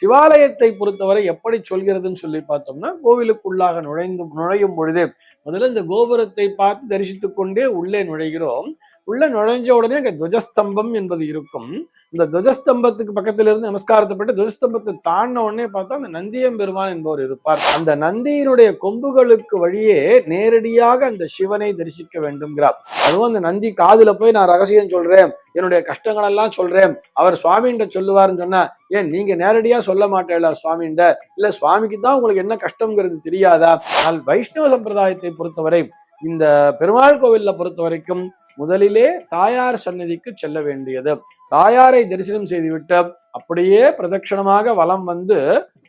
சிவாலயத்தை பொறுத்தவரை எப்படி சொல்கிறதுன்னு சொல்லி பார்த்தோம்னா, கோவிலுக்குள்ளாக நுழையும் பொழுதே முதல்ல இந்த கோபுரத்தை பார்த்து தரிசித்துக் கொண்டே உள்ளே நுழைகிறோம். உள்ள நுழைஞ்ச உடனே அங்க துவஜஸ்தம்பம் என்பது இருக்கும். இந்த துவஜஸ்தம்பத்துக்கு பக்கத்துல இருந்து நமஸ்காரத்தை பட்டு துவஜஸ்தம்பத்தை தாண்டின உடனே பார்த்தா அந்த நந்தியம்பெருமான் என்பவர் இருப்பார். அந்த நந்தியினுடைய கொம்புகளுக்கு வழியே நேரடியாக அந்த சிவனை தரிசிக்க வேண்டும்ங்கிறார். அதுவும் அந்த நந்தி காதுல போய் நான் ரகசியம் சொல்றேன், என்னுடைய கஷ்டங்கள் எல்லாம் சொல்றேன், அவர் சுவாமிகிட்ட சொல்லுவாருன்னு சொன்னா, ஏன் நீங்க நேரடியா சொல்ல மாட்டேல சுவாமிகிட்ட? இல்ல சுவாமிக்கு தான் உங்களுக்கு என்ன கஷ்டம்ங்கிறது தெரியாதா? ஆனால் வைஷ்ணவ சம்பிரதாயத்தை பொறுத்தவரை, இந்த பெருமாள் கோவில்ல பொறுத்த வரைக்கும் முதலிலே தாயார் சந்நிதிக்கு செல்ல வேண்டியது. தாயாரை தரிசனம் செய்துவிட்டு அப்படியே பிரதட்சணமாக வலம் வந்து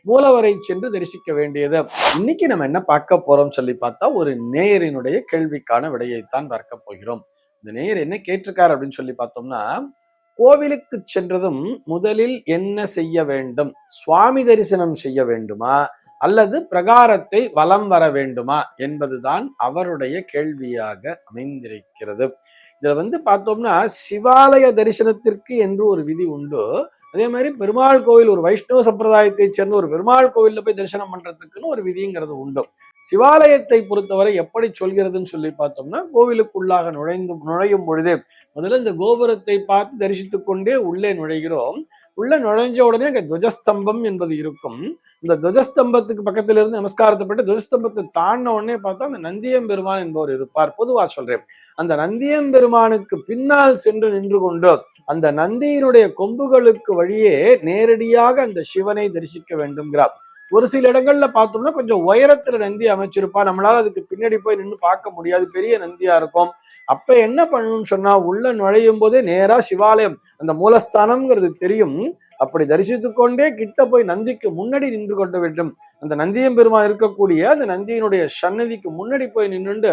மூலவரை சென்று தரிசிக்க வேண்டியது. இன்னைக்கு நம்ம என்ன பார்க்க போறோம் சொல்லி பார்த்தா, ஒரு நேயரினுடைய கேள்விக்கான விடையைத்தான் பார்க்க போகிறோம். இந்த நேயர் என்ன கேட்டிருக்காரு அப்படின்னு சொல்லி பார்த்தோம்னா, கோவிலுக்கு சென்றதும் முதலில் என்ன செய்ய வேண்டும்? சுவாமி தரிசனம் செய்ய வேண்டுமா அல்லது பிரகாரத்தை வலம் வர வேண்டுமா என்பதுதான் அவருடைய கேள்வியாக அமைந்திருக்கிறது. இதுல பார்த்தோம்னா, சிவாலய தரிசனத்திற்கு என்று ஒரு விதி உண்டு. அதே மாதிரி பெருமாள் கோவில், ஒரு வைஷ்ணவ சம்பிரதாயத்தை சேர்ந்த ஒரு பெருமாள் கோவில்ல போய் தரிசனம் பண்றதுக்குன்னு ஒரு விதிங்கிறது உண்டு. சிவாலயத்தை பொறுத்தவரை எப்படி சொல்கிறதுன்னு சொல்லி பார்த்தோம்னா, கோவிலுக்குள்ளாக நுழையும் பொழுதே முதல்ல இந்த கோபுரத்தை பார்த்து தரிசித்துக் கொண்டே உள்ளே நுழைகிறோம். உள்ள நுழைஞ்ச உடனே அங்க துவஜஸ்தம்பம் என்பது இருக்கும். இந்த துவஜஸ்தம்பத்துக்கு பக்கத்துல இருந்து நமஸ்காரத்தை பட்டு துவஜஸ்தம்பத்தை தாண்டின உடனே பார்த்தா அந்த நந்தியம்பெருமான் என்பவர் இருப்பார். பொதுவா சொல்றேன், அந்த நந்தியம்பெருமானுக்கு பின்னால் சென்று நின்று கொண்டு அந்த நந்தியினுடைய கொம்புகளுக்கு வழியே நேரடியாக அந்த சிவனை தரிசிக்க வேண்டும்ங்கிறார். ஒரு சில இடங்கள்ல பார்த்தோம்னா கொஞ்சம் உயரத்துல நந்தி அமைச்சிருப்பா, நம்மளால அதுக்கு பின்னாடி போய் நின்று பார்க்க முடியாது, பெரிய நந்தியா இருக்கும். அப்ப என்ன பண்ணணும்னு சொன்னா, உள்ள நுழையும் போதே நேரா சிவாலயம் அந்த மூலஸ்தானம்ங்கிறது தெரியும். அப்படி தரிசித்துக் கொண்டே கிட்ட போய் நந்திக்கு முன்னாடி நின்று கொண்டு வேண்டும். அந்த நந்தியம்பெருமான் இருக்கக்கூடிய அந்த நந்தியினுடைய சன்னதிக்கு முன்னாடி போய் நின்று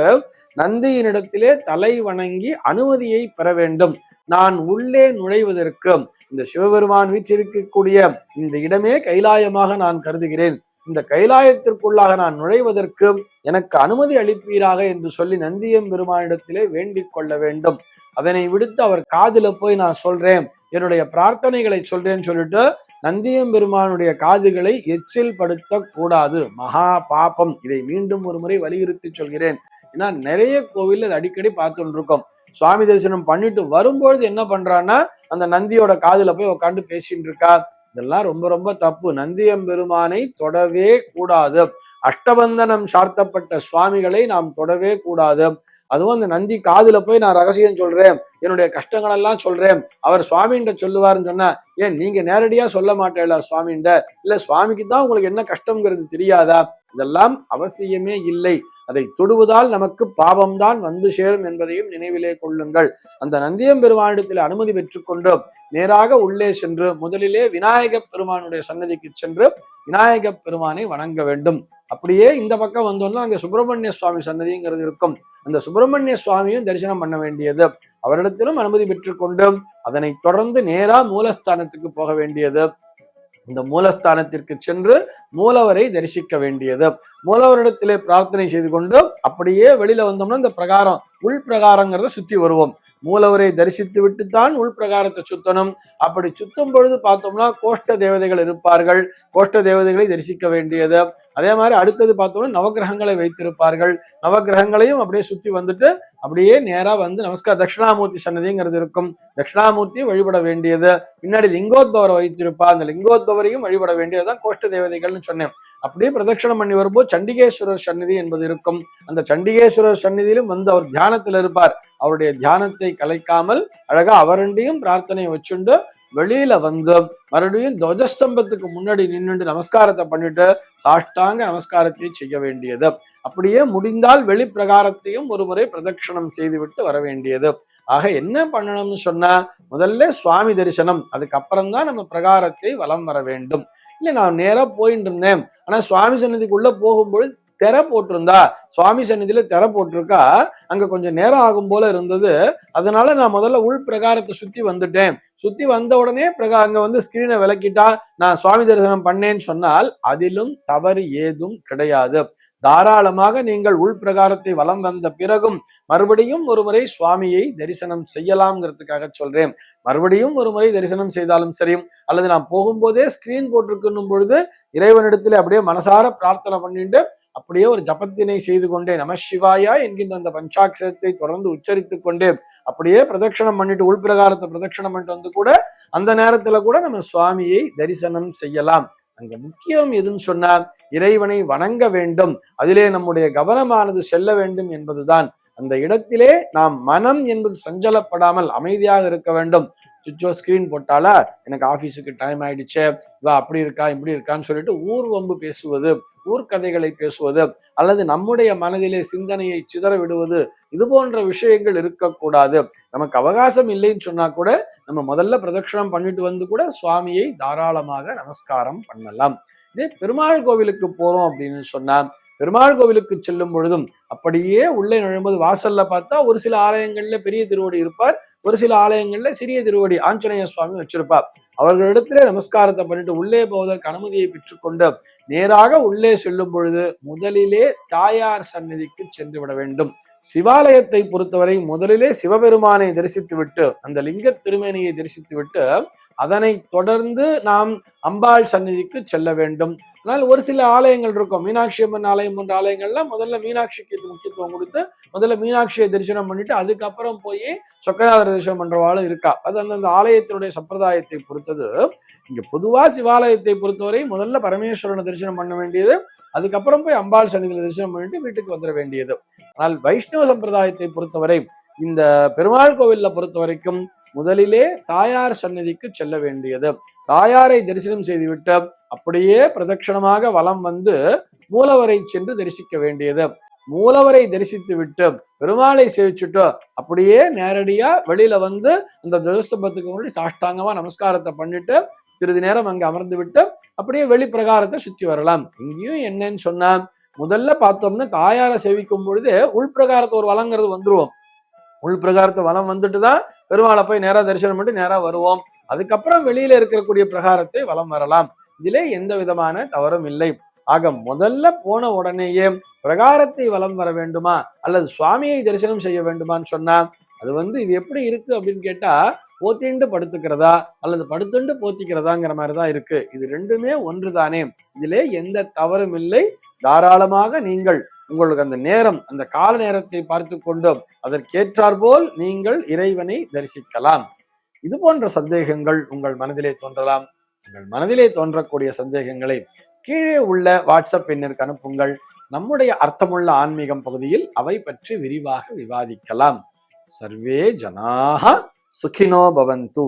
நந்தியினிடத்திலே தலை வணங்கி அனுமதியை பெற வேண்டும். நான் உள்ளே நுழைவதற்கு இந்த சிவபெருமான் வீற்றிருக்கக்கூடிய இந்த இடமே கைலாயமாக நான் கருதுகிறேன், இந்த கைலாயத்திற்குள்ளாக நான் நுழைவதற்கு எனக்கு அனுமதி அளிப்பீராக என்று சொல்லி நந்தியம்பெருமானிடத்திலே வேண்டிக் கொள்ள வேண்டும். அதனை விடுத்து அவர் காதுல போய் நான் சொல்றேன், என்னுடைய பிரார்த்தனைகளை சொல்றேன்னு சொல்லிட்டு நந்தியம்பெருமானுடைய காதுகளை எச்சில் படுத்த கூடாது, மகா பாபம். இதை மீண்டும் ஒரு முறை வலியுறுத்தி சொல்கிறேன். ஏன்னா நிறைய கோவில் அது அடிக்கடி பார்த்துட்டு இருக்கோம். சுவாமி தரிசனம் பண்ணிட்டு வரும்பொழுது என்ன பண்றான்னா, அந்த நந்தியோட காதுல போய் உட்காந்து பேசிட்டு இருக்கா. இதெல்லாம் ரொம்ப ரொம்ப தப்பு. நந்தியம்பெருமானை தொடவே கூடாது. அஷ்டபந்தனம் சார்த்தப்பட்ட சுவாமிகளை நாம் தொடவே கூடாது. அதுவும் அந்த நந்தி காதுல போய் நான் ரகசியம் சொல்றேன், என்னுடைய கஷ்டங்கள் எல்லாம் சொல்றேன், அவர் சுவாமிகிட்ட சொல்லுவாருன்னு சொன்னா, ஏன் நீங்க நேரடியா சொல்ல மாட்டேல சுவாமிகிட்ட? இல்ல சுவாமிக்கு தான் உங்களுக்கு என்ன கஷ்டம்ங்கிறது தெரியாதா? இதெல்லாம் அவசியமே இல்லை. அதை தொடுவதால் நமக்கு பாவம்தான் வந்து சேரும் என்பதையும் நினைவிலே கொள்ளுங்கள். அந்த நந்தியம்பெருமானிடத்தில் அனுமதி பெற்றுக்கொண்டு நேராக உள்ளே சென்று முதலிலே விநாயக பெருமானுடைய சன்னதிக்கு சென்று விநாயக பெருமானை வணங்க வேண்டும். அப்படியே இந்த பக்கம் வந்தோம்னா அங்க சுப்பிரமணிய சுவாமி சன்னதிங்கிறது இருக்கும். அந்த சுப்பிரமணிய சுவாமியும் தரிசனம் பண்ண வேண்டியது. அவரிடத்திலும் அனுமதி பெற்றுக்கொண்டு அதனை தொடர்ந்து நேரா மூலஸ்தானத்துக்கு போக வேண்டியது. இந்த மூலஸ்தானத்திற்கு சென்று மூலவரை தரிசிக்க வேண்டியது. மூலவரிடத்திலே பிரார்த்தனை செய்து கொண்டு அப்படியே வெளியில வந்தோம்னா இந்த பிரகாரம், உள் பிரகாரங்கிறத சுத்தி வருவோம். மூலவரை தரிசித்து விட்டுத்தான் உள் பிரகாரத்தை சுத்தணும். அப்படி சுத்தும் பொழுது பார்த்தோம்னா கோஷ்ட தேவதைகள் இருப்பார்கள், கோஷ்ட தேவதைகளை தரிசிக்க வேண்டியது. அதே மாதிரி அடுத்தது பார்த்தோம்னா நவகிரகங்களை வைத்திருப்பார்கள். நவகிரகங்களையும் அப்படியே சுத்தி வந்துட்டு அப்படியே நேரா வந்து நமஸ்கார தட்சிணாமூர்த்தி சன்னதிங்கிறது இருக்கும். தட்சிணாமூர்த்தியை வழிபட வேண்டியது. பின்னாடி லிங்கோத்பவரை வைத்திருப்பா, அந்த லிங்கோத்பவரையும் வழிபட வேண்டியதுதான் கோஷ்ட தேவதைகள்னு சொன்னேன். அப்படியே பிரதட்சணம் பண்ணி வரும்போது சண்டிகேஸ்வரர் சந்நிதி என்பது இருக்கும். அந்த சண்டிகேஸ்வரர் சந்நிதியிலும் வந்து அவர் தியானத்தில் இருப்பார். அவருடைய தியானத்தை கலைக்காமல் அழகா அவரண்டையும் பிரார்த்தனை வச்சுண்டு வெளியில வந்து மறுபடியும் துவஜஸ்தம்பத்துக்கு முன்னாடி நின்று நமஸ்காரத்தை பண்ணிட்டு சாஷ்டாங்க நமஸ்காரத்தை செய்ய வேண்டியது. அப்படியே முடிந்தால் வெளி பிரகாரத்தையும் ஒரு முறை பிரதட்சணம் செய்துவிட்டு வர வேண்டியது. ஆக என்ன பண்ணணும்னு சொன்னா, முதல்ல சுவாமி தரிசனம், அதுக்கப்புறம் தான் நம்ம பிரகாரத்தை வலம் வர வேண்டும். இல்லை நான் நேரா போயிட்டு இருந்தேன், ஆனா சுவாமி சன்னதிக்குள்ள போகும்பொழுது திரை போட்டிருந்தா, சுவாமி சன்னதியில திரை போட்டிருக்கா, அங்க கொஞ்சம் நேரம் ஆகும் போல இருந்தது, அதனால நான் முதல்ல உள் பிரகாரத்தை சுத்தி வந்துட்டேன், சுத்தி வந்த உடனே அங்க வந்து ஸ்கிரீனை விளக்கிட்டா நான் சுவாமி தரிசனம் பண்ணேன்னு சொன்னால் அதிலும் தவறு ஏதும் கிடையாது. தாராளமாக நீங்கள் உள்பிரகாரத்தை வலம் வந்த பிறகும் மறுபடியும் ஒரு முறை சுவாமியை தரிசனம் செய்யலாம்ங்கிறதுக்காக சொல்றேன். மறுபடியும் ஒரு முறை தரிசனம் செய்தாலும் சரி, அல்லது நான் போகும்போதே ஸ்கிரீன் போட்டிருக்கணும் பொழுது இறைவனிடத்துல அப்படியே மனசார பிரார்த்தனை பண்ணிட்டு அப்படியே ஒரு ஜபத்தினை செய்து கொண்டே நம சிவாயா என்கின்ற அந்த பஞ்சாட்சரத்தை தொடர்ந்து உச்சரித்துக் கொண்டே அப்படியே பிரதட்சணம் பண்ணிட்டு உள்பிரகாரத்தை பிரதட்சணம் பண்ணிட்டு வந்து கூட அந்த நேரத்துல கூட நம்ம சுவாமியை தரிசனம் செய்யலாம். அங்க முக்கியம் எதுன்னு சொன்னா இறைவனை வணங்க வேண்டும், அதிலே நம்முடைய கவனமானது செல்ல வேண்டும் என்பதுதான். அந்த இடத்திலே நாம் மனம் என்பது சஞ்சலப்படாமல் அமைதியாக இருக்க வேண்டும். சுச்சோ ஸ்கிரீன் போட்டாலா, எனக்கு ஆபீஸுக்கு டைம் ஆயிடுச்சு, வா அப்படி இருக்கா இப்படி இருக்கான்னு சொல்லிட்டு ஊர் வம்பு பேசுவது, ஊர்க்கதைகளை பேசுவது, அல்லது நம்முடைய மனதிலே சிந்தனையை சிதற விடுவது, இது போன்ற விஷயங்கள் இருக்கக்கூடாது. நமக்கு அவகாசம் இல்லைன்னு சொன்னா கூட நம்ம முதல்ல பிரதட்சணம் பண்ணிட்டு வந்து கூட சுவாமியை தாராளமாக நமஸ்காரம் பண்ணலாம். இதே பெருமாள் கோவிலுக்கு போறோம் அப்படின்னு சொன்னா, பெருமாள் கோவிலுக்கு செல்லும் பொழுதும் அப்படியே உள்ளே நுழையும்போது வாசல்ல பார்த்தா ஒரு சில ஆலயங்கள்ல பெரிய திருவடி இருப்பார், ஒரு சில ஆலயங்கள்ல சிறிய திருவடி ஆஞ்சநேய சுவாமி வச்சிருப்பார். அவர்களிடத்திலே நமஸ்காரத்தை பண்ணிட்டு உள்ளே போவதற்கு அனுமதியை பெற்றுக்கொண்டு நேராக உள்ளே செல்லும் பொழுது முதலிலே தாயார் சந்நிதிக்கு சென்று விட வேண்டும். சிவாலயத்தை பொறுத்தவரை முதலிலே சிவபெருமானை தரிசித்து விட்டு அந்த லிங்க திருமேனியை தரிசித்து விட்டு அதனை தொடர்ந்து நாம் அம்பாள் சந்நிதிக்கு செல்ல வேண்டும். ஆனால் ஒரு சில ஆலயங்கள் இருக்கும், மீனாட்சி அம்மன் ஆலயம் போன்ற ஆலயங்கள்ல முதல்ல மீனாட்சிக்கு முக்கியத்துவம் கொடுத்து முதல்ல மீனாட்சியை தரிசனம் பண்ணிட்டு அதுக்கப்புறம் போய் சொக்கநாதர் தரிசனம் பண்றவாளும் இருக்கா. அது அந்தந்த ஆலயத்தினுடைய சம்பிரதாயத்தை பொறுத்தது. இங்க பொதுவா சிவாலயத்தை பொறுத்தவரை முதல்ல பரமேஸ்வரனை தரிசனம் பண்ண வேண்டியது, அதுக்கப்புறம் போய் அம்பாள் சன்னிதியில தரிசனம் பண்ணிட்டு வீட்டுக்கு வந்துட வேண்டியது. ஆனால் வைஷ்ணவ சம்பிரதாயத்தை பொறுத்தவரை இந்த பெருமாள் கோவில்ல பொறுத்த வரைக்கும் முதலிலே தாயார் சந்நிதிக்கு செல்ல வேண்டியது. தாயாரை தரிசனம் செய்துவிட்டு அப்படியே பிரதட்சணமாக வலம் வந்து மூலவரை சென்று தரிசிக்க வேண்டியது. மூலவரை தரிசித்து விட்டு பெருமாளை சேவிச்சுட்டு அப்படியே நேரடியா வெளியில வந்து அந்த துவஜஸ்தம்பத்துக்கு முன்னாடி சாஷ்டாங்கமா நமஸ்காரத்தை பண்ணிட்டு சிறிது நேரம் அங்க அமர்ந்து விட்டு அப்படியே வெளி பிரகாரத்தை சுத்தி வரலாம். இங்கேயும் என்னன்னு சொன்னா முதல்ல பார்த்தோம்னா தாயாரை சேவிக்கும் பொழுது உள்பிரகாரத்தை ஒரு வளங்கிறது வந்துருவோம். உள்பிரகாரத்தை வலம் வந்துட்டு தான் பெருமாளை போய் நேரா தரிசனம் பண்ணி நேரா வருவோம். அதுக்கப்புறம் வெளியில இருக்கக்கூடிய பிரகாரத்தை வலம் வரலாம். இதிலே எந்த விதமான தவறும் இல்லை. ஆக முதல்ல போன உடனேயே பிரகாரத்தை வலம் வர வேண்டுமா அல்லது சுவாமியை தரிசனம் செய்ய வேண்டுமான்னு சொன்னா அது இது எப்படி இருக்கு அப்படின்னு கேட்டா போத்திண்டு படுத்துக்கிறதா அல்லது படுத்துண்டு போத்திக்கிறதாங்கிற மாதிரிதான் இருக்கு. இது ரெண்டுமே ஒன்றுதானே, இதிலே எந்த தவறும் இல்லை. தாராளமாக நீங்கள் உங்களுக்கு அந்த நேரம் அந்த கால நேரத்தை பார்த்து கொண்டு அதற்கேற்றாற்போல் நீங்கள் இறைவனை தரிசிக்கலாம். இது போன்ற சந்தேகங்கள் உங்கள் மனதிலே தோன்றலாம். உங்கள் மனதிலே தோன்றக்கூடிய சந்தேகங்களை கீழே உள்ள வாட்ஸ்அப் எண்ணிற்கு அனுப்புங்கள். நம்முடைய அர்த்தமுள்ள ஆன்மீகம் பகுதியில் அவை பற்றி விரிவாக விவாதிக்கலாம். சர்வே ஜனாஹ சுகினோ பவந்து.